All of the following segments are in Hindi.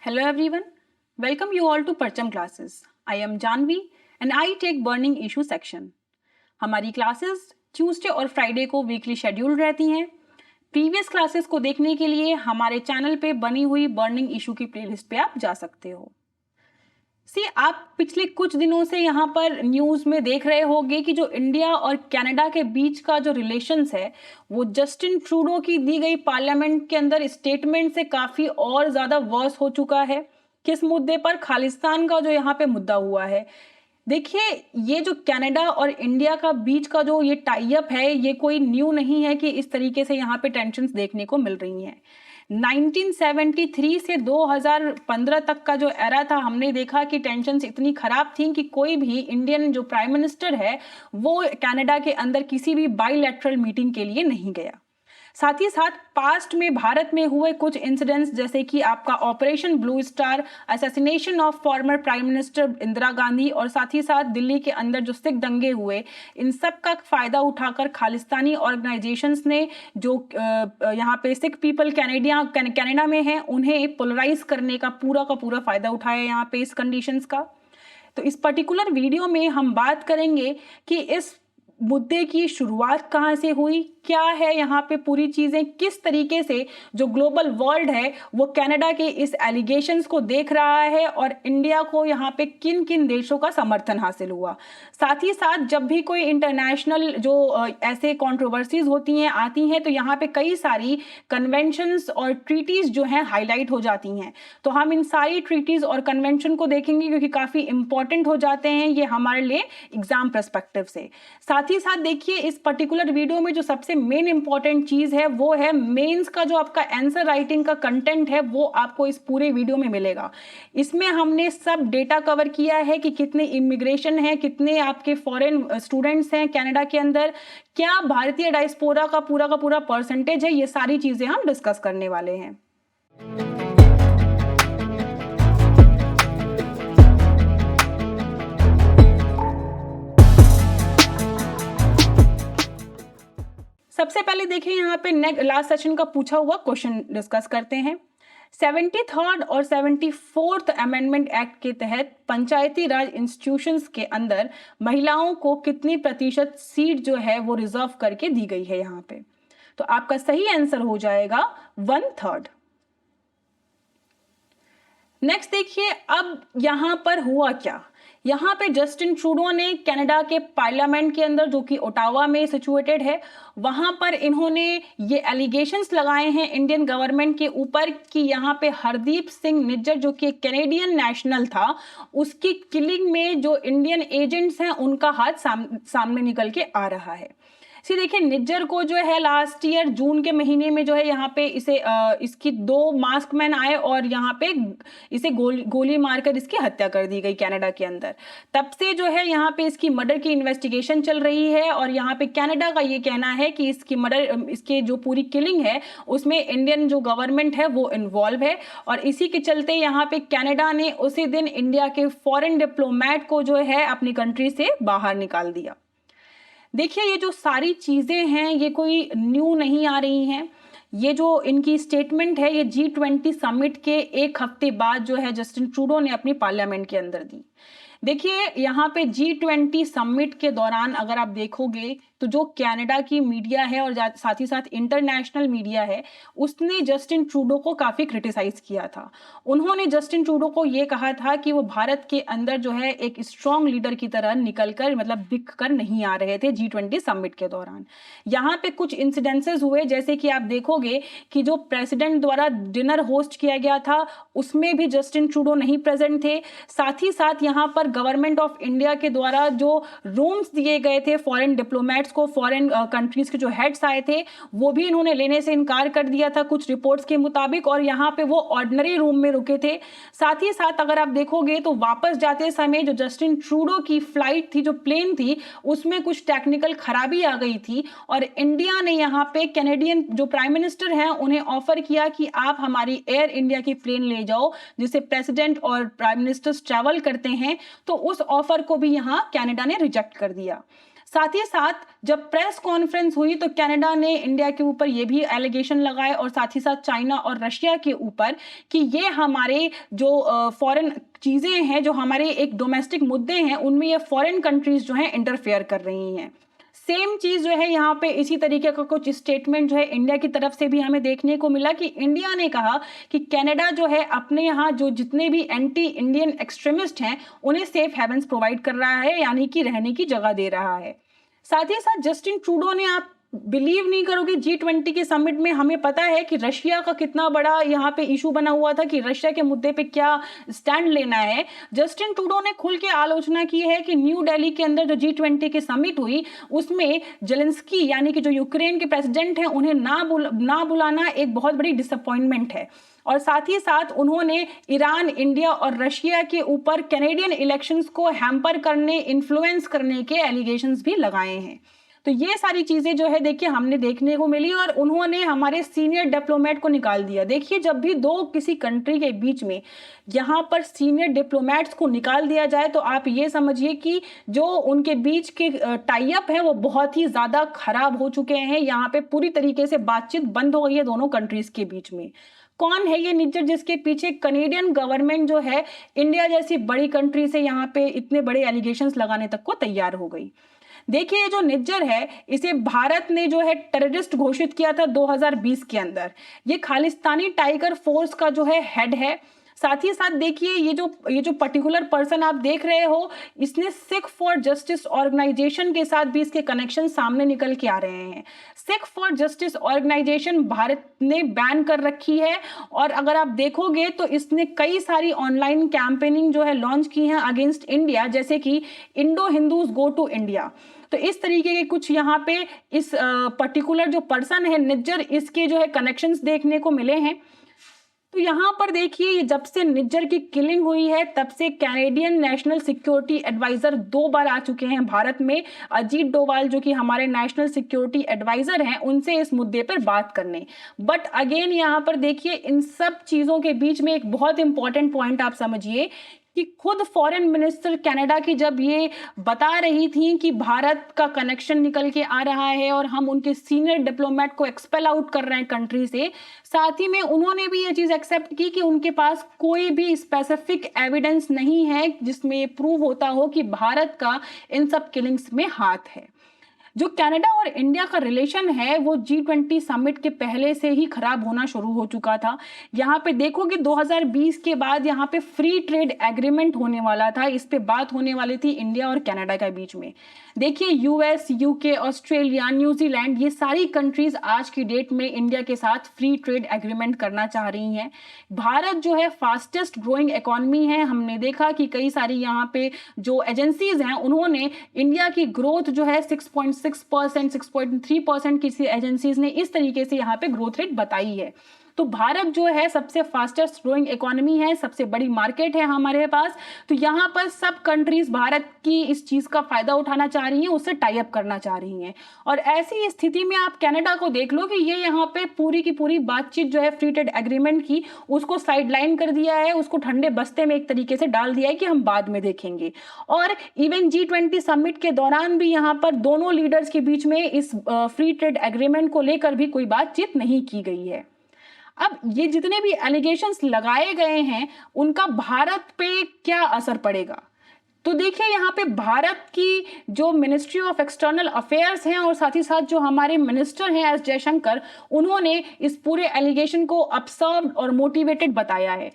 Hello everyone, welcome you all to Parcham classes. I am Janvi and I take burning issue section. हमारी क्लासेस ट्यूसडे और फ्राइडे को वीकली शेड्यूल रहती हैं. प्रीवियस क्लासेस को देखने के लिए हमारे चैनल पे बनी हुई बर्निंग इशू की प्लेलिस्ट पे आप जा सकते हो. आप पिछले कुछ दिनों से यहाँ पर न्यूज में देख रहे होंगे कि जो इंडिया और कनाडा के बीच का जो रिलेशंस है वो जस्टिन ट्रूडो की दी गई पार्लियामेंट के अंदर स्टेटमेंट से काफी और ज्यादा वर्स हो चुका है. किस मुद्दे पर? खालिस्तान का जो यहाँ पे मुद्दा हुआ है. देखिए, ये जो कनाडा और इंडिया का बीच का जो ये टाई अप है ये कोई न्यू नहीं है कि इस तरीके से यहाँ पे टेंशन्स देखने को मिल रही हैं. 1973 से 2015 तक का जो एरा था, हमने देखा कि टेंशन्स इतनी खराब थी कि कोई भी इंडियन जो प्राइम मिनिस्टर है वो कनाडा के अंदर किसी भी बाइलैटरल मीटिंग के लिए नहीं गया. साथ ही साथ पास्ट में भारत में हुए कुछ इंसिडेंट्स जैसे कि आपका operation blue star, assassination of former prime minister Indira Gandhi और साथ ही साथ दिल्ली के अंदर जो सिख दंगे हुए, इन सब का फायदा उठाकर खालिस्तानी ऑर्गेनाइजेशंस ने जो यहाँ पे सिख पीपल कनाडा में हैं उन्हें पोलराइज करने का पूरा फायदा उठाया यहाँ पे इस कंडीशंस का. तो इस पर्टिकुलर वीडियो में हम बात करेंगे कि इस मुद्दे की शुरुआत कहाँ से हुई, क्या है यहाँ पे पूरी चीजें, किस तरीके से जो ग्लोबल वर्ल्ड है वो कनाडा के इस एलिगेशंस को देख रहा है और इंडिया को यहाँ पे किन किन देशों का समर्थन हासिल हुआ. साथ ही साथ जब भी कोई इंटरनेशनल जो ऐसे कंट्रोवर्सीज होती हैं आती हैं तो यहाँ पे कई सारी कन्वेंशंस और ट्रीटीज जो हैं हाईलाइट हो जाती हैं. तो हम इन सारी ट्रीटीज और कन्वेंशन को देखेंगे क्योंकि काफी इंपॉर्टेंट हो जाते हैं ये हमारे लिए एग्जाम पर्सपेक्टिव से. साथ ही साथ देखिए, इस पर्टिकुलर वीडियो में जो सबसे मेन इंपॉर्टेंट चीज है वो है मेंस का जो आपका आंसर राइटिंग का कंटेंट है वो आपको इस पूरे वीडियो में मिलेगा. इसमें हमने सब डेटा कवर किया है कि कितने इमिग्रेशन है, कितने आपके फॉरेन स्टूडेंट्स हैं कनाडा के अंदर, क्या भारतीय डायस्पोरा का पूरा परसेंटेज है, ये सारी चीजें हम डिस्कस करने वाले हैं. सबसे पहले देखिए यहाँ पे लास्ट सेशन का पूछा हुआ क्वेश्चन डिस्कस करते हैं. 73rd और 74th अमेंडमेंट एक्ट के तहत पंचायती राज इंस्टीट्यूशंस के अंदर महिलाओं को कितनी प्रतिशत सीट जो है वो रिजर्व करके दी गई है यहाँ पे. तो आपका सही आंसर हो जाएगा 1/3. नेक्स्ट देखिए, अब यहां पर हुआ क्या. यहाँ पे जस्टिन ट्रूडो ने कनाडा के पार्लियामेंट के अंदर जो कि ओटावा में सिचुएटेड है वहां पर इन्होंने ये एलिगेशंस लगाए हैं इंडियन गवर्नमेंट के ऊपर कि यहाँ पे हरदीप सिंह निज्जर जो कि कैनेडियन नेशनल था उसकी किलिंग में जो इंडियन एजेंट्स हैं उनका हाथ सामने निकल के आ रहा है. देखिए, निज्जर को जो है लास्ट ईयर जून के महीने में जो है यहाँ पे इसकी 2 मास्क मैन आए और यहाँ पे इसे गोली मारकर इसकी हत्या कर दी गई कनाडा के अंदर. तब से जो है यहाँ पे इसकी मर्डर की इन्वेस्टिगेशन चल रही है और यहाँ पे कनाडा का ये कहना है कि इसके जो पूरी किलिंग है उसमें इंडियन जो गवर्नमेंट है वो इन्वॉल्व है और इसी के चलते यहाँ पे कनाडा ने उसी दिन इंडिया के फॉरेन डिप्लोमेट को जो है अपनी कंट्री से बाहर निकाल दिया. देखिए, ये जो सारी चीजें हैं ये कोई न्यू नहीं आ रही हैं. ये जो इनकी स्टेटमेंट है ये G20 समिट के एक हफ्ते बाद जो है जस्टिन ट्रूडो ने अपनी पार्लियामेंट के अंदर दी. देखिए, यहाँ पे G20 समिट के दौरान अगर आप देखोगे तो जो कनाडा की मीडिया है और साथ ही साथ इंटरनेशनल मीडिया है उसने जस्टिन ट्रूडो को काफी क्रिटिसाइज किया था. उन्होंने जस्टिन ट्रूडो को ये कहा था कि वो भारत के अंदर जो है एक स्ट्रॉन्ग लीडर की तरह निकलकर दिख कर नहीं आ रहे थे G20 समिट के दौरान. यहाँ पे कुछ इंसिडेंसेस हुए जैसे कि आप देखोगे कि जो प्रेसिडेंट द्वारा डिनर होस्ट किया गया था उसमें भी जस्टिन ट्रूडो नहीं प्रेजेंट थे. साथ ही साथ यहाँ पर गवर्नमेंट ऑफ इंडिया के द्वारा जो रूम्स दिए गए थे फॉरेन डिप्लोमेट्स को, फॉरेन कंट्रीज के जो हेड्स आए थे वो भी इन्होंने लेने से इनकार कर दिया था कुछ रिपोर्ट्स के मुताबिक और यहाँ पे वो ऑर्डिनरी रूम में रुके थे. साथ ही साथ अगर आप देखोगे तो वापस जाते समय जो जस्टिन ट्रूडो की फ्लाइट थी, जो प्लेन थी, उसमें कुछ टेक्निकल खराबी आ गई थी और इंडिया ने यहाँ पे कैनेडियन जो प्राइम मिनिस्टर हैं उन्हें ऑफर किया कि आप हमारी एयर इंडिया की प्लेन ले जाओ जिसे प्रेसिडेंट और प्राइम मिनिस्टर्स ट्रैवल करते हैं. तो उस ऑफर को भी यहाँ कनाडा ने रिजेक्ट कर दिया. साथ ही साथ जब प्रेस कॉन्फ्रेंस हुई तो कनाडा ने इंडिया के ऊपर ये भी एलिगेशन लगाए और साथ ही साथ चाइना और रशिया के ऊपर कि ये हमारे जो फॉरेन चीज़ें हैं, जो हमारे एक डोमेस्टिक मुद्दे हैं, उनमें ये फॉरेन कंट्रीज जो हैं इंटरफेयर कर रही हैं। सेम चीज जो है यहाँ पे इसी तरीके का कुछ स्टेटमेंट जो है इंडिया की तरफ से भी हमें देखने को मिला कि इंडिया ने कहा कि कनाडा जो है अपने यहाँ जो जितने भी एंटी इंडियन एक्सट्रीमिस्ट हैं उन्हें सेफ हेवंस प्रोवाइड कर रहा है, यानी कि रहने की जगह दे रहा है। साथ ही साथ जस्टिन ट्रूडो ने, आप बिलीव नहीं करोगे, G20 के समिट में हमें पता है कि रशिया का कितना बड़ा यहाँ पे इशू बना हुआ था कि रशिया के मुद्दे पे क्या स्टैंड लेना है। जस्टिन ट्रूडो ने खुल के आलोचना की है कि न्यू दिल्ली के अंदर जो G20 की समिट हुई उसमें जेलेंस्की यानी कि जो यूक्रेन के प्रेसिडेंट हैं उन्हें ना बुलाना एक बहुत बड़ी डिसअपॉइंटमेंट है। और साथ ही साथ उन्होंने ईरान, इंडिया और रशिया के ऊपर कैनेडियन इलेक्शंस को हैम्पर करने, इन्फ्लुएंस करने के एलिगेशंस भी लगाए हैं। तो ये सारी चीजें जो है देखिए हमने देखने को मिली और उन्होंने हमारे सीनियर डिप्लोमेट को निकाल दिया। देखिए जब भी दो किसी कंट्री के बीच में यहाँ पर सीनियर डिप्लोमेट्स को निकाल दिया जाए तो आप ये समझिए कि जो उनके बीच के टाई अप है वो बहुत ही ज्यादा खराब हो चुके हैं। यहाँ पे पूरी तरीके से बातचीत बंद हो गई है दोनों कंट्रीज के बीच में। कौन है ये निज्जर जिसके पीछे कनेडियन गवर्नमेंट जो है इंडिया जैसी बड़ी कंट्री से यहाँ पे इतने बड़े एलिगेशंस लगाने तक को तैयार हो गई। देखिए ये जो निज्जर है इसे भारत ने जो है टेररिस्ट घोषित किया था 2020 के अंदर। ये खालिस्तानी टाइगर फोर्स का जो है हेड है। साथ ही साथ देखिए ये जो पर्टिकुलर पर्सन आप देख रहे हो, इसने सिख फॉर जस्टिस ऑर्गेनाइजेशन के साथ भी इसके कनेक्शन सामने निकल के आ रहे हैं। Sikh for justice organisation Bharat ने बैन कर रखी है और अगर आप देखोगे तो इसने कई सारी ऑनलाइन कैंपेनिंग जो है लॉन्च की है अगेंस्ट इंडिया, जैसे कि indo Hindus go to India. तो इस तरीके के कुछ यहाँ पे इस पर्टिकुलर जो पर्सन है निज्जर, इसके जो है कनेक्शंस देखने को मिले हैं। तो यहाँ पर देखिए जब से निज्जर की किलिंग हुई है तब से कैनेडियन नेशनल सिक्योरिटी एडवाइजर 2 बार आ चुके हैं भारत में। अजीत डोवाल जो कि हमारे नेशनल सिक्योरिटी एडवाइजर हैं उनसे इस मुद्दे पर बात करने। बट अगेन यहाँ पर देखिए इन सब चीजों के बीच में एक बहुत इंपॉर्टेंट पॉइंट आप समझिए कि खुद फॉरेन मिनिस्टर कनाडा की जब ये बता रही थी कि भारत का कनेक्शन निकल के आ रहा है और हम उनके सीनियर डिप्लोमेट को एक्सपेल आउट कर रहे हैं कंट्री से, साथ ही में उन्होंने भी ये चीज एक्सेप्ट की कि उनके पास कोई भी स्पेसिफिक एविडेंस नहीं है जिसमें ये प्रूव होता हो कि भारत का इन सब किलिंग्स में हाथ है। जो कनाडा और इंडिया का रिलेशन है वो G20 समिट के पहले से ही खराब होना शुरू हो चुका था। यहाँ पे देखोगे 2020 के बाद यहाँ पे फ्री ट्रेड एग्रीमेंट होने वाला था, इस पे बात होने वाली थी इंडिया और कनाडा के बीच में। देखिए यूएस, यूके, ऑस्ट्रेलिया, न्यूजीलैंड, ये सारी कंट्रीज आज की डेट में इंडिया के साथ फ्री ट्रेड एग्रीमेंट करना चाह रही हैं। भारत जो है फास्टेस्ट ग्रोइंग इकोनॉमी है। हमने देखा कि कई सारी यहाँ पे जो एजेंसीज हैं उन्होंने इंडिया की ग्रोथ जो है 6.6%, 6.3% किसी एजेंसीज ने इस तरीके से यहाँ पे ग्रोथ रेट बताई है। तो भारत जो है सबसे फास्टेस्ट ग्रोइंग इकोनॉमी है, सबसे बड़ी मार्केट है हमारे पास। तो यहाँ पर सब कंट्रीज भारत की इस चीज का फायदा उठाना चाह रही हैं, उससे टाई अप करना चाह रही हैं। और ऐसी स्थिति में आप कनाडा को देख लो कि ये यहाँ पे पूरी की पूरी बातचीत जो है फ्री ट्रेड एग्रीमेंट की उसको साइडलाइन कर दिया है, उसको ठंडे बस्ते में एक तरीके से डाल दिया है कि हम बाद में देखेंगे। और इवन G20 समिट के दौरान भी यहाँ पर दोनों लीडर्स के बीच में इस फ्री ट्रेड एग्रीमेंट को लेकर भी कोई बातचीत नहीं की गई है। अब ये जितने भी एलिगेशंस लगाए गए हैं उनका भारत पे क्या असर पड़ेगा? तो देखिए यहाँ पे भारत की जो मिनिस्ट्री ऑफ एक्सटर्नल अफेयर्स हैं और साथ ही साथ जो हमारे मिनिस्टर हैं एस जयशंकर, उन्होंने इस पूरे एलिगेशन को अब्सर्व्ड और मोटिवेटेड बताया है।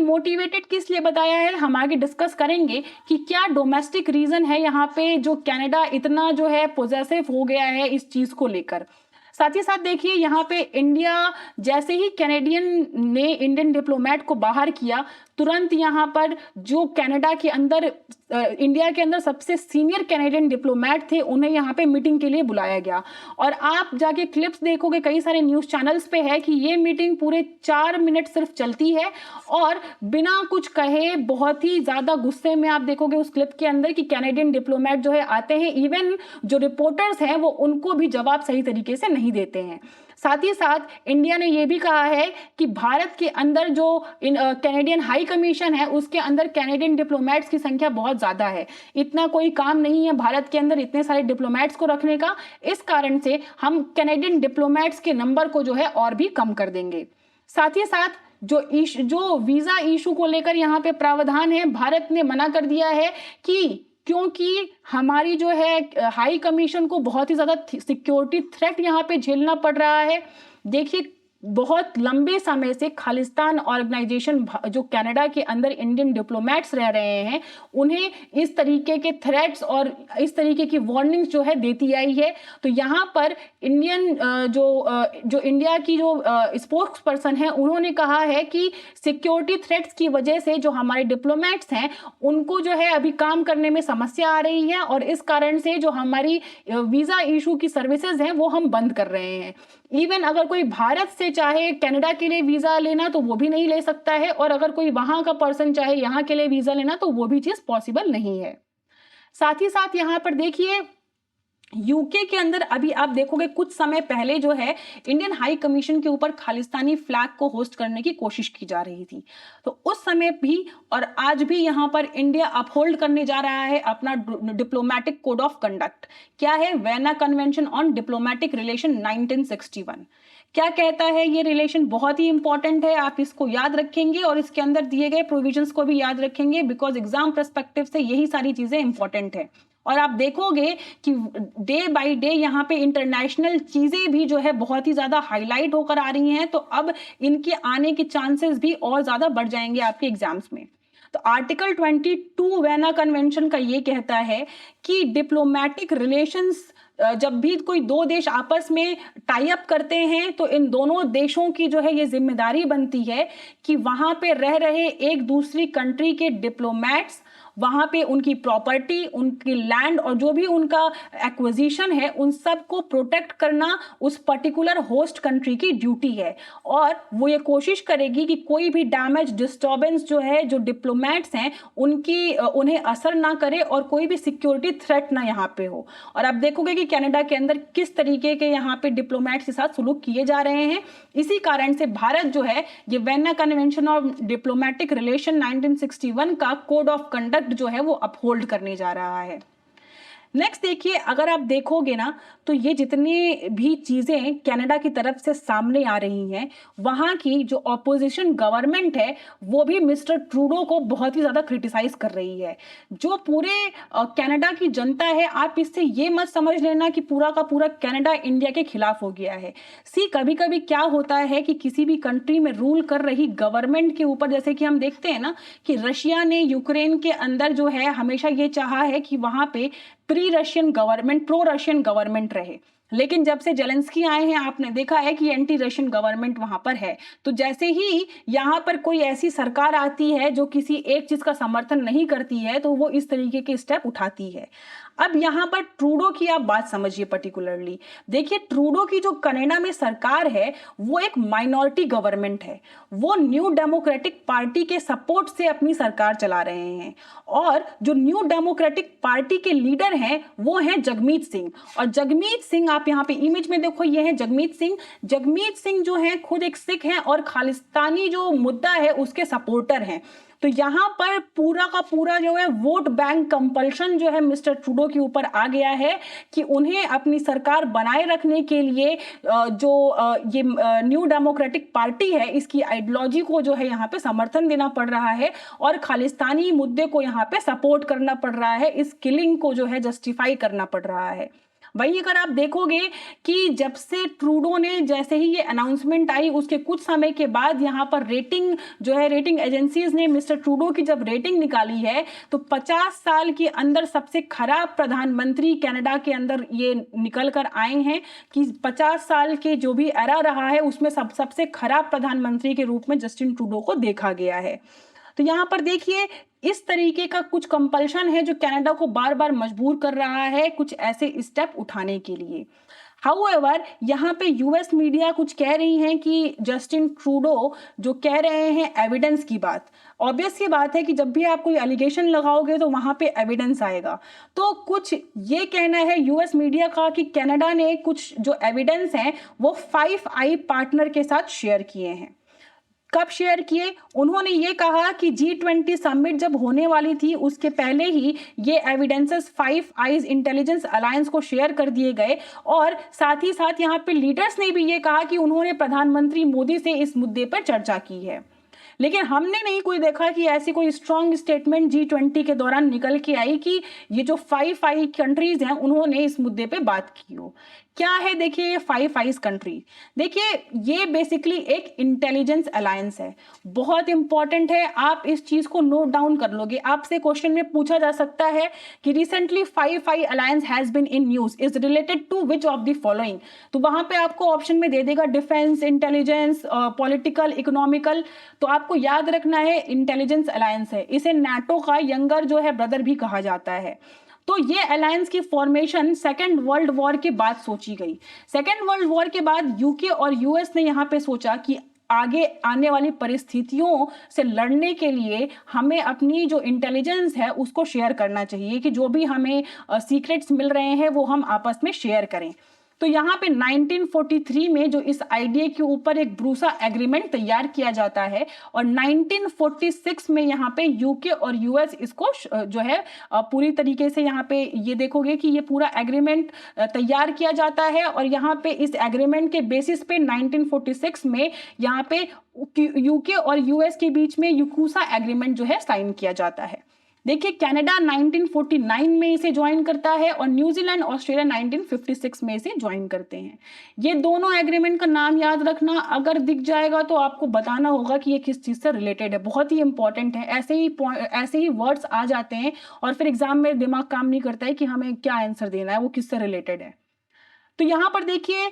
मोटिवेटेड किस लिए बताया है हम आगे डिस्कस करेंगे कि क्या डोमेस्टिक रीजन है यहाँ पे जो कनाडा इतना जो है पोजेसिव हो गया है इस चीज को लेकर। साथ ही साथ देखिए यहाँ पे इंडिया जैसे ही कैनेडियन ने इंडियन डिप्लोमेट को बाहर किया, तुरंत यहाँ पर जो कनाडा के अंदर इंडिया के अंदर सबसे सीनियर कैनेडियन डिप्लोमेट थे उन्हें यहाँ पे मीटिंग के लिए बुलाया गया। और आप जाके क्लिप्स देखोगे कई सारे न्यूज चैनल्स पे है कि ये मीटिंग पूरे 4 मिनट सिर्फ चलती है और बिना कुछ कहे बहुत ही ज्यादा गुस्से में आप देखोगे उस क्लिप के अंदर कि कैनेडियन डिप्लोमेट जो है आते हैं, इवन जो रिपोर्टर्स हैं वो उनको भी जवाब सही तरीके से नहीं देते हैं। साथ ही साथ इंडिया ने ये भी कहा है कि भारत के अंदर जो कैनेडियन हाई कमीशन है उसके अंदर कैनेडियन डिप्लोमेट्स की संख्या बहुत ज़्यादा है, इतना कोई काम नहीं है भारत के अंदर इतने सारे डिप्लोमेट्स को रखने का। इस कारण से हम कैनेडियन डिप्लोमेट्स के नंबर को जो है और भी कम कर देंगे। साथ ही साथ जो वीज़ा इशू को लेकर यहाँ पे प्रावधान है, भारत ने मना कर दिया है कि क्योंकि हमारी जो है हाई कमीशन को बहुत ही ज़्यादा सिक्योरिटी थ्रेट यहाँ पे झेलना पड़ रहा है। देखिए, बहुत लंबे समय से खालिस्तान ऑर्गेनाइजेशन जो कनाडा के अंदर इंडियन डिप्लोमेट्स रह रहे हैं उन्हें इस तरीके के थ्रेट्स और इस तरीके की वार्निंग्स जो है देती आई है। तो यहाँ पर इंडियन जो इंडिया की जो स्पोक्स पर्सन है उन्होंने कहा है कि सिक्योरिटी थ्रेट्स की वजह से जो हमारे डिप्लोमेट्स हैं उनको जो है अभी काम करने में समस्या आ रही है और इस कारण से जो हमारी वीज़ा इशू की सर्विसेज हैं वो हम बंद कर रहे हैं। इवन अगर कोई भारत से चाहे कनाडा के लिए वीज़ा लेना तो वो भी नहीं ले सकता है, और अगर कोई वहाँ का पर्सन चाहे यहाँ के लिए वीज़ा लेना तो वो भी चीज़ पॉसिबल नहीं है। साथ ही साथ यहाँ पर देखिए, यूके के अंदर अभी आप देखोगे कुछ समय पहले जो है इंडियन हाई कमीशन के ऊपर खालिस्तानी फ्लैग को होस्ट करने की कोशिश की जा रही थी। तो उस समय भी और आज भी यहाँ पर इंडिया अपहोल्ड करने जा रहा है अपना डिप्लोमेटिक कोड ऑफ कंडक्ट। क्या है? Vena convention on diplomatic relation 1961। क्या कहता है ये रिलेशन? बहुत ही इंपॉर्टेंट है, आप इसको याद रखेंगे और इसके अंदर दिए गए प्रोविजंस को भी याद रखेंगे बिकॉज एग्जाम पर्सपेक्टिव से यही सारी चीजें इंपॉर्टेंट है। और आप देखोगे कि डे बाय डे यहाँ पे इंटरनेशनल चीजें भी जो है बहुत ही ज्यादा हाईलाइट होकर आ रही हैं, तो अब इनके आने के चांसेस भी और ज्यादा बढ़ जाएंगे आपके एग्जाम्स में। तो आर्टिकल 22 वेना कन्वेंशन का ये कहता है कि डिप्लोमेटिक रिलेशंस जब भी कोई दो देश आपस में टाई अप करते हैं तो इन दोनों देशों की जो है ये जिम्मेदारी बनती है कि वहां पे रह रहे एक दूसरी कंट्री के डिप्लोमेट्स वहां पे उनकी प्रॉपर्टी, उनकी लैंड और जो भी उनका एक्विजिशन है उन सब को प्रोटेक्ट करना उस पर्टिकुलर होस्ट कंट्री की ड्यूटी है। और वो ये कोशिश करेगी कि कोई भी डैमेज डिस्टर्बेंस जो है जो डिप्लोमेट्स हैं उनकी उन्हें असर ना करे और कोई भी सिक्योरिटी थ्रेट ना यहाँ पे हो। और आप देखोगे कि कनाडा के अंदर किस तरीके के यहाँ पे डिप्लोमेट्स के साथ सुलूक किए जा रहे हैं। इसी कारण से भारत जो है ये vena convention of diplomatic relation 1961 का कोड ऑफ कंडक्ट जो है वो अपहोल्ड करने जा रहा है। नेक्स्ट देखिए, अगर आप देखोगे ना तो ये जितनी भी चीजें कनाडा की तरफ से सामने आ रही हैं वहां की जो ऑपोजिशन गवर्नमेंट है वो भी मिस्टर ट्रूडो को बहुत ही ज्यादा क्रिटिसाइज कर रही है। जो पूरे कनाडा की जनता है, आप इससे ये मत समझ लेना कि पूरा का पूरा कनाडा इंडिया के खिलाफ हो गया है। कभी कभी क्या होता है कि किसी भी कंट्री में रूल कर रही गवर्नमेंट के ऊपर, जैसे कि हम देखते हैं ना कि रशिया ने यूक्रेन के अंदर जो है हमेशा ये चाहा है कि वहां पे प्रो रशियन गवर्नमेंट रहे, लेकिन जब से जेलेंस्की आए हैं आपने देखा है कि एंटी रशियन गवर्नमेंट वहां पर है। तो जैसे ही यहाँ पर कोई ऐसी सरकार आती है जो किसी एक चीज का समर्थन नहीं करती है तो वो इस तरीके के स्टेप उठाती है। अब यहाँ पर ट्रूडो की आप बात समझिए पर्टिकुलरली। देखिए, ट्रूडो की जो कनाडा में सरकार है वो एक माइनॉरिटी गवर्नमेंट है। वो न्यू डेमोक्रेटिक पार्टी के सपोर्ट से अपनी सरकार चला रहे हैं और जो न्यू डेमोक्रेटिक पार्टी के लीडर हैं वो हैं जगमीत सिंह। और जगमीत सिंह आप यहाँ पे इमेज में देखो, ये है जगमीत सिंह। जगमीत सिंह जो है खुद एक सिख हैं और खालिस्तानी जो मुद्दा है उसके सपोर्टर हैं। तो यहाँ पर पूरा का पूरा जो है वोट बैंक कंपल्शन जो है मिस्टर ट्रूडो के ऊपर आ गया है कि उन्हें अपनी सरकार बनाए रखने के लिए ये न्यू डेमोक्रेटिक पार्टी है इसकी आइडियोलॉजी को जो है यहाँ पे समर्थन देना पड़ रहा है और खालिस्तानी मुद्दे को यहाँ पे सपोर्ट करना पड़ रहा है, इस किलिंग को जो है जस्टिफाई करना पड़ रहा है। वही अगर आप देखोगे कि जब से ट्रूडो ने जैसे ही ये अनाउंसमेंट आई उसके कुछ समय के बाद यहाँ पर रेटिंग जो है रेटिंग एजेंसीज ने मिस्टर ट्रूडो की जब रेटिंग निकाली है तो 50 साल के अंदर सबसे खराब प्रधानमंत्री कनाडा के अंदर ये निकल कर आए हैं कि 50 साल के जो भी एरा रहा है उसमें सबसे खराब प्रधानमंत्री के रूप में जस्टिन ट्रूडो को देखा गया है। तो यहाँ पर देखिए इस तरीके का कुछ कंपल्शन है जो कनाडा को बार बार मजबूर कर रहा है कुछ ऐसे स्टेप उठाने के लिए। हाउएवर यहाँ पे यूएस मीडिया कुछ कह रही हैं कि जस्टिन ट्रूडो जो कह रहे हैं एविडेंस की बात, ऑब्वियस सी बात है कि जब भी आप कोई एलिगेशन लगाओगे तो वहां पे एविडेंस आएगा। तो कुछ ये कहना है यूएस मीडिया का कि कनाडा ने कुछ जो एविडेंस हैं वो 5i पार्टनर के साथ शेयर किए हैं। कब शेयर किए? उन्होंने ये कहा कि G20 समिट जब होने वाली थी उसके पहले ही ये एविडेंसेस 5 आइज इंटेलिजेंस अलायंस को शेयर कर दिए गए, और साथ ही साथ यहाँ पे लीडर्स ने भी ये कहा कि उन्होंने प्रधानमंत्री मोदी से इस मुद्दे पर चर्चा की है। लेकिन हमने नहीं कोई देखा कि ऐसी कोई स्ट्रॉन्ग स्टेटमेंट G20 के दौरान निकल के आई कि ये जो 5 कंट्रीज हैं उन्होंने इस मुद्दे पे बात की हो। क्या है देखिए ये 5 कंट्री, देखिए ये बेसिकली एक इंटेलिजेंस अलायंस है, बहुत इंपॉर्टेंट है, आप इस चीज को नोट डाउन कर लोगे। आपसे क्वेश्चन में पूछा जा सकता है कि recently 5 alliance has been in news, is related to which of the following, तो वहां पे आपको ऑप्शन में दे देगा डिफेंस, इंटेलिजेंस, पॉलिटिकल, इकोनॉमिकल। तो आपको याद रखना है इंटेलिजेंस अलायंस है, इसे नाटो का यंगर जो है ब्रदर भी कहा जाता है। तो ये अलायंस की फॉर्मेशन सेकेंड वर्ल्ड वॉर के बाद सोची गई। सेकेंड वर्ल्ड वॉर के बाद यूके और यूएस ने यहाँ पे सोचा कि आगे आने वाली परिस्थितियों से लड़ने के लिए हमें अपनी जो इंटेलिजेंस है उसको शेयर करना चाहिए, कि जो भी हमें सीक्रेट्स मिल रहे हैं वो हम आपस में शेयर करें। तो यहाँ पे 1943 में जो इस आइडिया के ऊपर एक ब्रूसा एग्रीमेंट तैयार किया जाता है, और 1946 में यहाँ पे यूके और यूएस इसको जो है पूरी तरीके से यहाँ पे ये देखोगे कि ये पूरा एग्रीमेंट तैयार किया जाता है, और यहाँ पे इस एग्रीमेंट के बेसिस पे 1946 में यहाँ पे यूके और यूएस के बीच में यूकूसा एग्रीमेंट जो है साइन किया जाता है। देखिए कनाडा 1949 में इसे ज्वाइन करता है और न्यूजीलैंड, ऑस्ट्रेलिया 1956 में इसे ज्वाइन करते हैं। ये दोनों एग्रीमेंट का नाम याद रखना, अगर दिख जाएगा तो आपको बताना होगा कि ये किस चीज़ से रिलेटेड है, बहुत ही इंपॉर्टेंट है। ऐसे ही वर्ड्स आ जाते हैं और फिर एग्जाम में दिमाग काम नहीं करता है कि हमें क्या आंसर देना है, वो किससे रिलेटेड है। तो यहाँ पर देखिए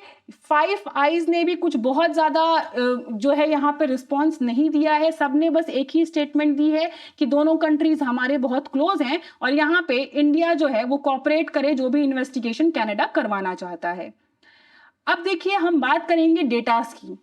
5 आइज ने भी कुछ बहुत ज़्यादा जो है यहाँ पे रिस्पॉन्स नहीं दिया है, सबने बस एक ही स्टेटमेंट दी है कि दोनों कंट्रीज हमारे बहुत क्लोज हैं और यहाँ पे इंडिया जो है वो कोऑपरेट करे जो भी इन्वेस्टिगेशन कनाडा करवाना चाहता है। अब देखिए हम बात करेंगे डेटास की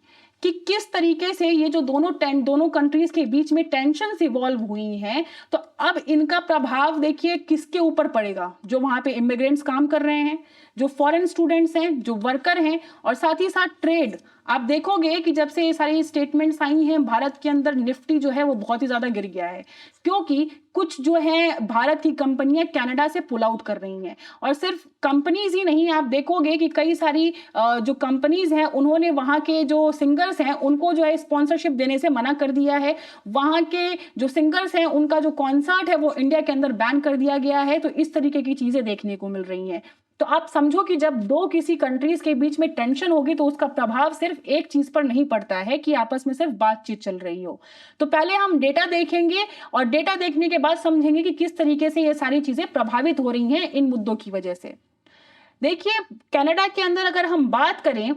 कि किस तरीके से ये जो दोनों कंट्रीज के बीच में टेंशन्स इवॉल्व हुई हैं, तो अब इनका प्रभाव देखिए किसके ऊपर पड़ेगा, जो वहां पे इमिग्रेंट्स काम कर रहे हैं, जो फॉरेन स्टूडेंट्स हैं, जो वर्कर हैं, और साथ ही साथ ट्रेड। आप देखोगे कि जब से ये सारी स्टेटमेंट्स आई हैं भारत के अंदर निफ्टी जो है वो बहुत ही ज्यादा गिर गया है, क्योंकि कुछ जो है भारत की कंपनियां कनाडा से पुल आउट कर रही हैं। और सिर्फ कंपनीज ही नहीं, आप देखोगे कि कई सारी जो कंपनीज हैं उन्होंने वहां के जो सिंगर्स हैं उनको जो है स्पॉन्सरशिप देने से मना कर दिया है। वहां के जो सिंगर्स हैं उनका जो कॉन्सर्ट है वो इंडिया के अंदर बैन कर दिया गया है। तो इस तरीके की चीजें देखने को मिल रही हैं। तो आप समझो कि जब दो किसी कंट्रीज के बीच में टेंशन होगी तो उसका प्रभाव सिर्फ एक चीज पर नहीं पड़ता है कि आपस में सिर्फ बातचीत चल रही हो। तो पहले हम डेटा देखेंगे और डेटा देखने के बाद समझेंगे कि किस तरीके से ये सारी चीजें प्रभावित हो रही हैं इन मुद्दों की वजह से। देखिए कनाडा के अंदर अगर हम बात करें,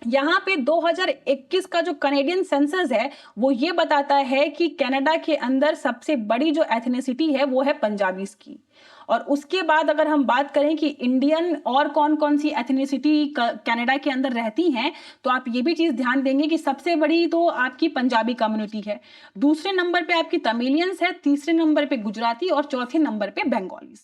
यहाँ पे 2021 का जो कनेडियन सेंसस है वो ये बताता है कि कनाडा के अंदर सबसे बड़ी जो एथनिसिटी है वो है पंजाबीज की। और उसके बाद अगर हम बात करें कि इंडियन और कौन कौन सी एथनिसिटी कनाडा के अंदर रहती हैं, तो आप ये भी चीज़ ध्यान देंगे कि सबसे बड़ी तो आपकी पंजाबी कम्युनिटी है, दूसरे नंबर पे आपकी तमिलियंस है, तीसरे नंबर पे गुजराती और चौथे नंबर पे बंगालीज।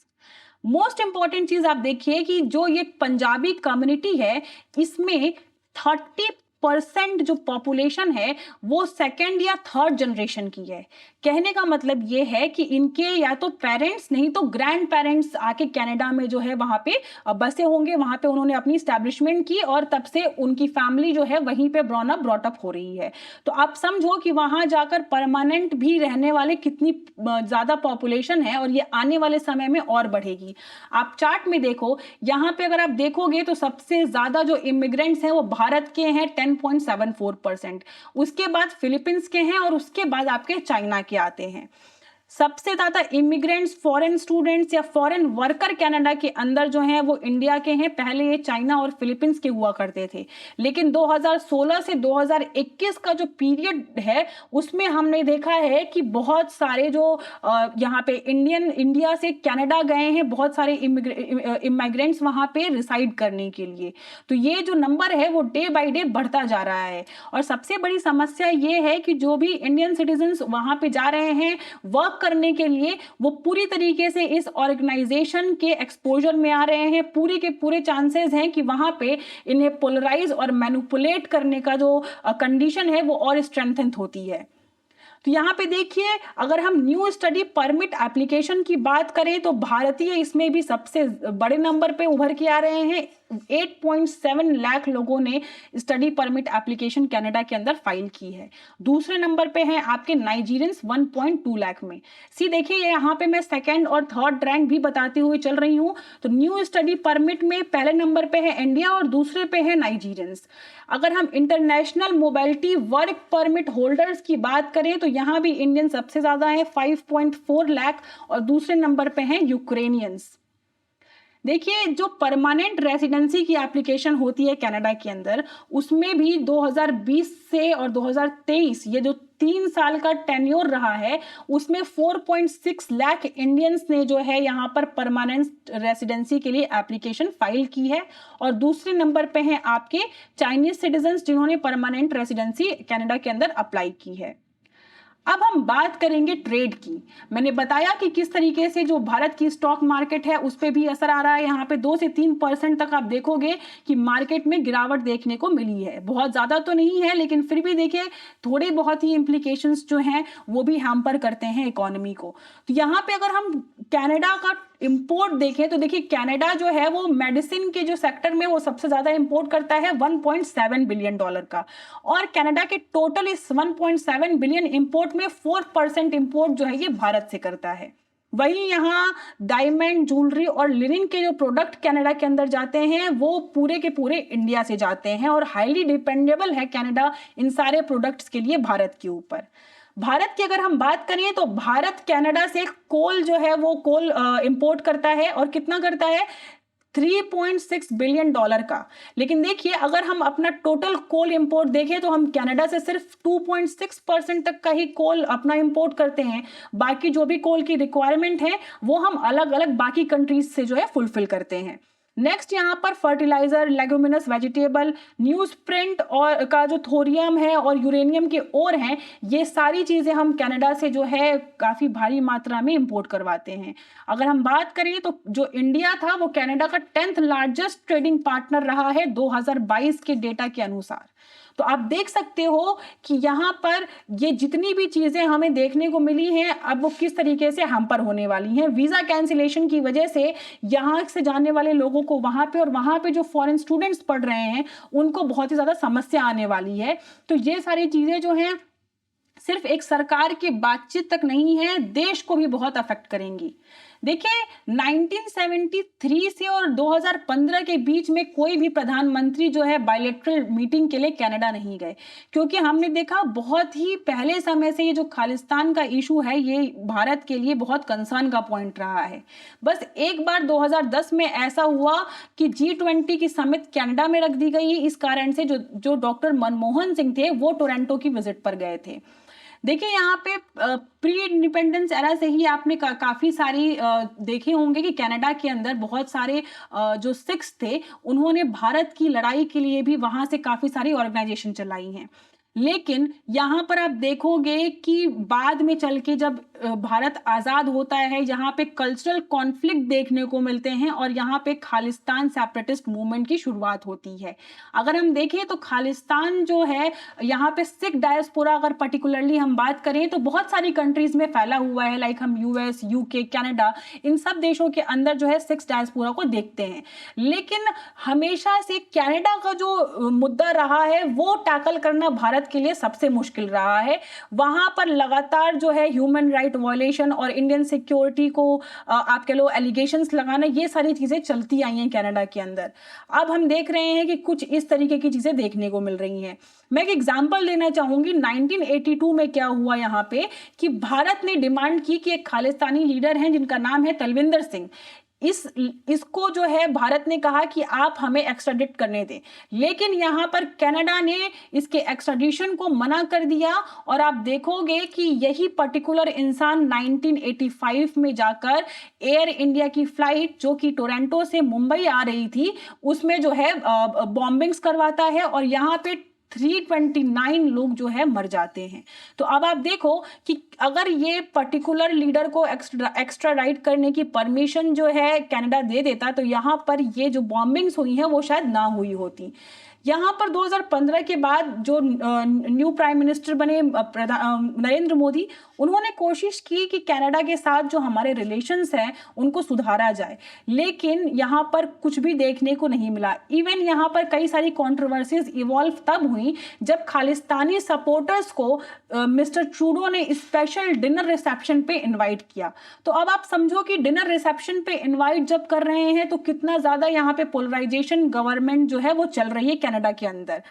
मोस्ट इंपॉर्टेंट चीज़ आप देखिए कि जो ये पंजाबी कम्युनिटी है इसमें 30% जो पॉपुलेशन है वो सेकेंड या थर्ड जनरेशन की है। कहने का मतलब ये है कि इनके या तो पेरेंट्स नहीं तो ग्रैंड पेरेंट्स आके कनाडा में जो है वहां पे बसे होंगे, वहां पे उन्होंने अपनी एस्टैब्लिशमेंट की और तब से उनकी फैमिली जो है वहीं पे ब्रॉटअप हो रही है। तो आप समझो कि वहां जाकर परमानेंट भी रहने वाले कितनी ज्यादा पॉपुलेशन है और ये आने वाले समय में और बढ़ेगी। आप चार्ट में देखो, यहाँ पे अगर आप देखोगे तो सबसे ज्यादा जो इमिग्रेंट्स हैं वो भारत के हैं 10.74%, उसके बाद फिलीपींस के हैं और उसके बाद आपके चाइना के आते हैं। सबसे ज़्यादा इमिग्रेंट्स, फॉरेन स्टूडेंट्स या फॉरेन वर्कर कनाडा के अंदर जो हैं वो इंडिया के हैं। पहले ये चाइना और फिलीपींस के हुआ करते थे, लेकिन 2016 से 2021 का जो पीरियड है उसमें हमने देखा है कि बहुत सारे जो यहाँ पे इंडिया से कनाडा गए हैं, बहुत सारे इमिग्रेंट्स वहाँ पे रिसाइड करने के लिए। तो ये जो नंबर है वो डे बाय डे बढ़ता जा रहा है। और सबसे बड़ी समस्या ये है कि जो भी इंडियन सिटीजन्स वहाँ पे जा रहे हैं वर्क करने के लिए, वो पूरी तरीके से इस ऑर्गेनाइजेशन के एक्सपोजर में आ रहे हैं। पूरे के पूरे चांसेस हैं कि वहां पे इन्हें पोलराइज और मैनिपुलेट करने का जो कंडीशन है वो और स्ट्रेंथन होती है। तो यहाँ पे देखिए, अगर हम न्यू स्टडी परमिट एप्लीकेशन की बात करें तो भारतीय इसमें भी सबसे बड़े नंबर पे उभर के आ रहे हैं। 8.7 लाख लोगों ने स्टडी परमिट एप्लीकेशन कनाडा के अंदर फाइल की है। दूसरे नंबर पे हैं आपके नाइजीरियंस 1.2 लाख में। देखिए यहाँ पे मैं सेकंड और थर्ड रैंक भी बताती हुई चल रही हूँ। तो न्यू स्टडी परमिट में पहले नंबर पे है इंडिया और दूसरे पे है नाइजीरियंस। अगर हम international mobility work permit holders की बात करें तो यहाँ भी इंडियन सबसे ज्यादा है 5.4 लाख और दूसरे नंबर पे हैं यूक्रेनियंस। देखिए, जो परमानेंट रेसिडेंसी की एप्लीकेशन होती है कनाडा के अंदर, उसमें भी 2020 से और 2023 ये जो 3 साल का टेन्योर रहा है, उसमें 4.6 लाख इंडियंस ने जो है यहाँ पर परमानेंट रेसिडेंसी के लिए एप्लीकेशन फाइल की है। और दूसरे नंबर पे हैं आपके चाइनीज सिटीजन्स जिन्होंने परमानेंट रेसिडेंसी कनाडा के अंदर अप्लाई की है। अब हम बात करेंगे ट्रेड की। मैंने बताया कि किस तरीके से जो भारत की स्टॉक मार्केट है उस पर भी असर आ रहा है। यहाँ पे 2 से 3% तक आप देखोगे कि मार्केट में गिरावट देखने को मिली है। बहुत ज्यादा तो नहीं है, लेकिन फिर भी देखिए थोड़े बहुत ही इम्प्लीकेशंस जो हैं वो भी हैम्पर करते हैं इकोनॉमी को। तो यहाँ पे अगर हम कनाडा का इंपोर्ट देखें तो देखिए कनाडा जो है वो मेडिसिन के जो सेक्टर में वो सबसे ज्यादा इंपोर्ट करता है 1.7 बिलियन डॉलर का। और कनाडा के टोटल इस 1.7 बिलियन इंपोर्ट में 4% इंपोर्ट जो है ये भारत से करता है। वहीं यहाँ डायमंड, ज्वेलरी और लिनिन के जो प्रोडक्ट कनाडा के अंदर जाते हैं वो पूरे के पूरे इंडिया से जाते हैं और हाईली डिपेंडेबल है कनाडा इन सारे प्रोडक्ट्स के लिए भारत के ऊपर। भारत की अगर हम बात करें तो भारत कनाडा से कोल जो है वो कोल इंपोर्ट करता है और कितना करता है 3.6 बिलियन डॉलर का। लेकिन देखिए अगर हम अपना टोटल कोल इंपोर्ट देखें तो हम कनाडा से सिर्फ 2.6% तक का ही कोल अपना इंपोर्ट करते हैं। बाकी जो भी कोल की रिक्वायरमेंट है वो हम अलग अलग बाकी कंट्रीज से जो है फुलफिल करते हैं। नेक्स्ट यहाँ पर fertiliser, leguminous vegetable, newsprint और का जो थोरियम है और यूरेनियम के ओर हैं, ये सारी चीजें हम कनाडा से जो है काफी भारी मात्रा में इंपोर्ट करवाते हैं। अगर हम बात करें तो जो इंडिया था वो कनाडा का 10th लार्जेस्ट ट्रेडिंग पार्टनर रहा है 2022 के डेटा के अनुसार। तो आप देख सकते हो कि यहाँ पर ये जितनी भी चीजें हमें देखने को मिली हैं अब वो किस तरीके से हैम्पर होने वाली हैं। वीजा कैंसिलेशन की वजह से यहाँ से जाने वाले लोगों को वहां पे और वहां पे जो फॉरेन स्टूडेंट्स पढ़ रहे हैं उनको बहुत ही ज्यादा समस्या आने वाली है। तो ये सारी चीजें जो हैं सिर्फ एक सरकार की बातचीत तक नहीं है, देश को भी बहुत अफेक्ट करेंगी। देखिए 1973 से और 2015 के बीच में कोई भी प्रधानमंत्री जो है बायलैटरल मीटिंग के लिए कनाडा नहीं गए, क्योंकि हमने देखा बहुत ही पहले समय से ये जो खालिस्तान का इशू है ये भारत के लिए बहुत कंसर्न का पॉइंट रहा है। बस एक बार 2010 में ऐसा हुआ कि G20 की समिट कनाडा में रख दी गई। इस कारण से जो डॉक्टर मनमोहन सिंह थे वो टोरंटो की विजिट पर गए थे। देखिए यहाँ पे प्री इंडिपेंडेंस एरा से ही आपने काफी सारी देखे होंगे कि कनाडा के अंदर बहुत सारे जो सिख्स थे उन्होंने भारत की लड़ाई के लिए भी वहां से काफी सारी ऑर्गेनाइजेशन चलाई हैं। लेकिन यहाँ पर आप देखोगे कि बाद में चल के जब भारत आज़ाद होता है यहाँ पे कल्चरल कॉन्फ्लिक्ट देखने को मिलते हैं और यहाँ पे खालिस्तान सेपरेटिस्ट मूवमेंट की शुरुआत होती है। अगर हम देखें तो खालिस्तान जो है यहाँ पे सिख डायस्पोरा अगर पर्टिकुलरली हम बात करें तो बहुत सारी कंट्रीज में फैला हुआ है। लाइक हम US, UK, कनाडा, इन सब देशों के अंदर जो है सिख डायस्पोरा को देखते हैं। लेकिन हमेशा से कनाडा का जो मुद्दा रहा है वो टैकल करना भारत भारत के लिए सबसे मुश्किल रहा है। वहां पर लगातार जो है ह्यूमन राइट वायलेशन और इंडियन सिक्योरिटी को आप कह लो एलिगेशंस लगाना, ये सारी चीजें चलती आई हैं कनाडा के अंदर। अब हम देख रहे हैं कि कुछ इस तरीके की चीजें देखने को मिल रही हैं। मैं एक एग्जांपल देना चाहूंगी, 1982 में क्या हुआ यहाँ पे कि भारत ने डिमांड की कि एक खालिस्तानी लीडर हैं जिनका नाम है तलविंदर सिंह, इसको जो है भारत ने कहा कि आप हमें एक्स्ट्राडिट करने दें, लेकिन यहां पर कनाडा ने इसके एक्स्ट्राडिशन को मना कर दिया। और आप देखोगे कि यही पर्टिकुलर इंसान 1985 में जाकर एयर इंडिया की फ्लाइट जो कि टोरंटो से मुंबई आ रही थी उसमें जो है बॉम्बिंग्स करवाता है और यहां पे 329 लोग जो है मर जाते हैं। तो अब आप देखो कि अगर ये पर्टिकुलर लीडर को एक्स्ट्राडाइट करने की परमिशन जो है कनाडा दे देता तो यहाँ पर ये जो बॉम्बिंग्स हुई हैं वो शायद ना हुई होती। यहाँ पर 2015 के बाद जो न्यू प्राइम मिनिस्टर बने नरेंद्र मोदी, उन्होंने कोशिश की कि कनाडा के साथ जो हमारे रिलेशंस हैं उनको सुधारा जाए, लेकिन यहाँ पर कुछ भी देखने को नहीं मिला। इवन यहाँ पर कई सारी कंट्रोवर्सीज इवॉल्व तब हुई जब खालिस्तानी सपोर्टर्स को मिस्टर ट्रूडो ने स्पेशल डिनर रिसेप्शन पे इनवाइट किया। तो अब आप समझो कि डिनर रिसेप्शन पे इनवाइट जब कर रहे हैं तो कितना ज्यादा यहाँ पे पोलराइजेशन गवर्नमेंट जो है वो चल रही है कनाडा के अंदर।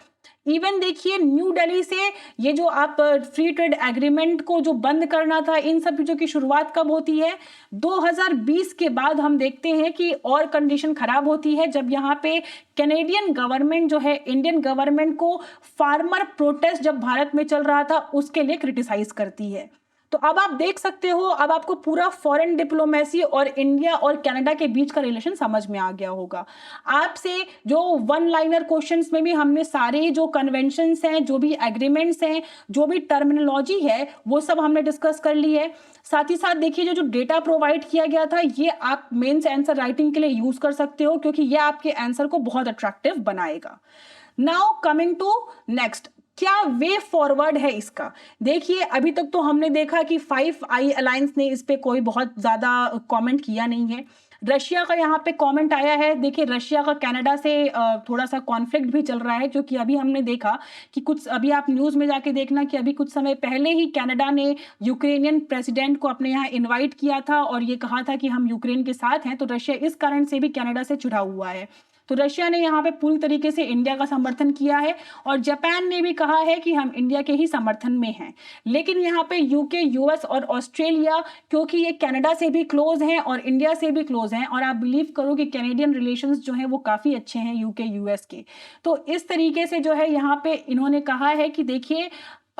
इवन देखिए न्यू दिल्ली से ये जो आप फ्री ट्रेड एग्रीमेंट को जो बंद करना था, इन सब चीजों की शुरुआत कब होती है? 2020 के बाद हम देखते हैं कि और कंडीशन खराब होती है जब यहाँ पे कैनेडियन गवर्नमेंट जो है इंडियन गवर्नमेंट को फार्मर प्रोटेस्ट जब भारत में चल रहा था उसके लिए क्रिटिसाइज करती है। तो अब आप देख सकते हो, अब आपको पूरा फॉरेन डिप्लोमेसी और इंडिया और कनाडा के बीच का रिलेशन समझ में आ गया होगा। आपसे जो वन लाइनर क्वेश्चंस में भी हमने सारे जो कन्वेंशंस हैं, जो भी एग्रीमेंट्स हैं, जो भी टर्मिनोलॉजी है वो सब हमने डिस्कस कर ली है। साथ ही साथ देखिए जो डेटा प्रोवाइड किया गया था ये आप मेंस आंसर राइटिंग के लिए यूज कर सकते हो क्योंकि ये आपके आंसर को बहुत अट्रैक्टिव बनाएगा। नाउ कमिंग टू नेक्स्ट, क्या वे फॉरवर्ड है इसका? देखिए अभी तक तो हमने देखा कि 5 आई अलायंस ने इस पे कोई बहुत ज्यादा कमेंट किया नहीं है। रशिया का यहाँ पे कमेंट आया है। देखिए रशिया का कनाडा से थोड़ा सा कॉन्फ्लिक्ट भी चल रहा है क्योंकि अभी हमने देखा कि कुछ, अभी आप न्यूज में जाके देखना कि अभी कुछ समय पहले ही कनाडा ने यूक्रेनियन प्रेसिडेंट को अपने यहाँ इन्वाइट किया था और ये कहा था कि हम यूक्रेन के साथ हैं। तो रशिया इस कारण से भी कनाडा से चिढ़ा हुआ है। तो रशिया ने यहाँ पे पूरी तरीके से इंडिया का समर्थन किया है और जापान ने भी कहा है कि हम इंडिया के ही समर्थन में हैं। लेकिन यहाँ पे यूके, यूएस और ऑस्ट्रेलिया, क्योंकि ये कनाडा से भी क्लोज हैं और इंडिया से भी क्लोज हैं और आप बिलीव करो कि कैनेडियन रिलेशंस जो हैं वो काफ़ी अच्छे हैं यूके, यूएस के। तो इस तरीके से जो है यहाँ पे इन्होंने कहा है कि देखिए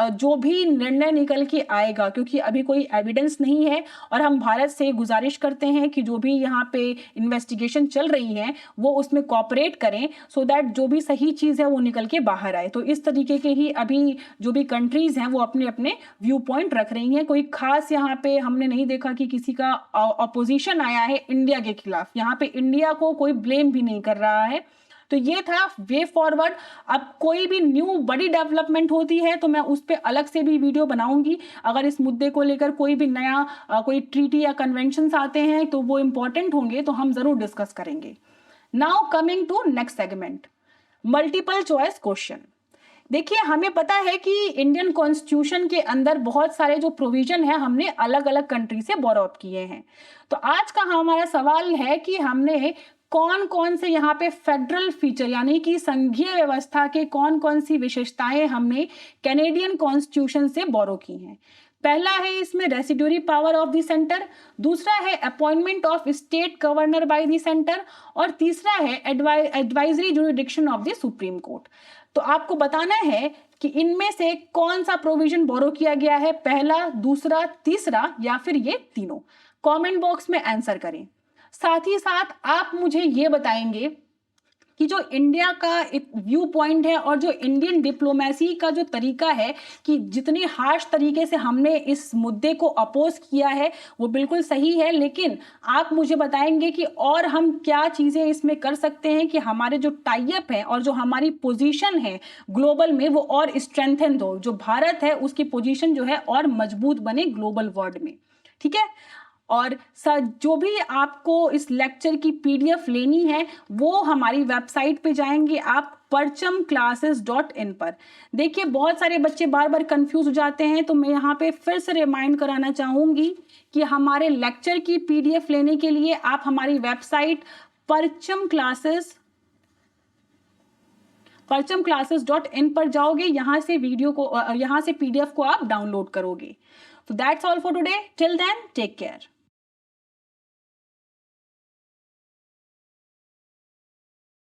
जो भी निर्णय निकल के आएगा, क्योंकि अभी कोई एविडेंस नहीं है और हम भारत से गुजारिश करते हैं कि जो भी यहाँ पे इन्वेस्टिगेशन चल रही है वो उसमें कोऑपरेट करें सो दैट जो भी सही चीज़ है वो निकल के बाहर आए। तो इस तरीके के ही अभी जो भी कंट्रीज हैं वो अपने अपने व्यू पॉइंट रख रही हैं। कोई खास यहाँ पे हमने नहीं देखा कि किसी का अपोजिशन आया है इंडिया के खिलाफ। यहाँ पे इंडिया को कोई ब्लेम भी नहीं कर रहा है। तो ये था वे फॉरवर्ड। अब कोई भी न्यू बड़ी डेवलपमेंट होती है तो मैं उस पर अलग से भी वीडियो बनाऊंगी। अगर इस मुद्दे को लेकर कोई भी नया कोई ट्रीटी या कन्वेंशंस आते हैं तो वो इंपॉर्टेंट होंगे तो हम जरूर डिस्कस करेंगे। Now coming to next segment, multiple choice question. देखिए हमें पता है कि इंडियन कॉन्स्टिट्यूशन के अंदर बहुत सारे जो प्रोविजन है हमने अलग अलग कंट्री से बोरो अप किए हैं। तो आज का हमारा सवाल है कि हमने कौन कौन से यहाँ पे फेडरल फीचर यानी कि संघीय व्यवस्था के कौन कौन सी विशेषताएं हमने कैनेडियन कॉन्स्टिट्यूशन से बोरो की हैं। पहला है इसमें residuary power of the centre, दूसरा है appointment of state governor by the centre और तीसरा है advisory jurisdiction of the supreme court. तो आपको बताना है कि इनमें से कौन सा प्रोविजन बोरो किया गया है, पहला, दूसरा, तीसरा या फिर ये तीनों। कमेंट बॉक्स में आंसर करें। साथ ही साथ आप मुझे ये बताएंगे कि जो इंडिया का एक व्यू पॉइंट है और जो इंडियन डिप्लोमेसी का जो तरीका है कि जितने हार्श तरीके से हमने इस मुद्दे को अपोज किया है वो बिल्कुल सही है, लेकिन आप मुझे बताएंगे कि और हम क्या चीज़ें इसमें कर सकते हैं कि हमारे जो टाई अप है और जो हमारी पोजीशन है ग्लोबल में वो और स्ट्रेंथन हो, जो भारत है उसकी पोजीशन जो है और मजबूत बने ग्लोबल वर्ल्ड में। ठीक है, और जो भी आपको इस लेक्चर की पीडीएफ लेनी है वो हमारी वेबसाइट पे जाएंगे आप parchamclasses.in पर। देखिए बहुत सारे बच्चे बार बार कंफ्यूज हो जाते हैं, तो मैं यहाँ पे फिर से रिमाइंड कराना चाहूँगी कि हमारे लेक्चर की पीडीएफ लेने के लिए आप हमारी वेबसाइट parchamclasses.in पर जाओगे, यहाँ से पीडीएफ को आप डाउनलोड करोगे। So that's all for today. Till then, take care.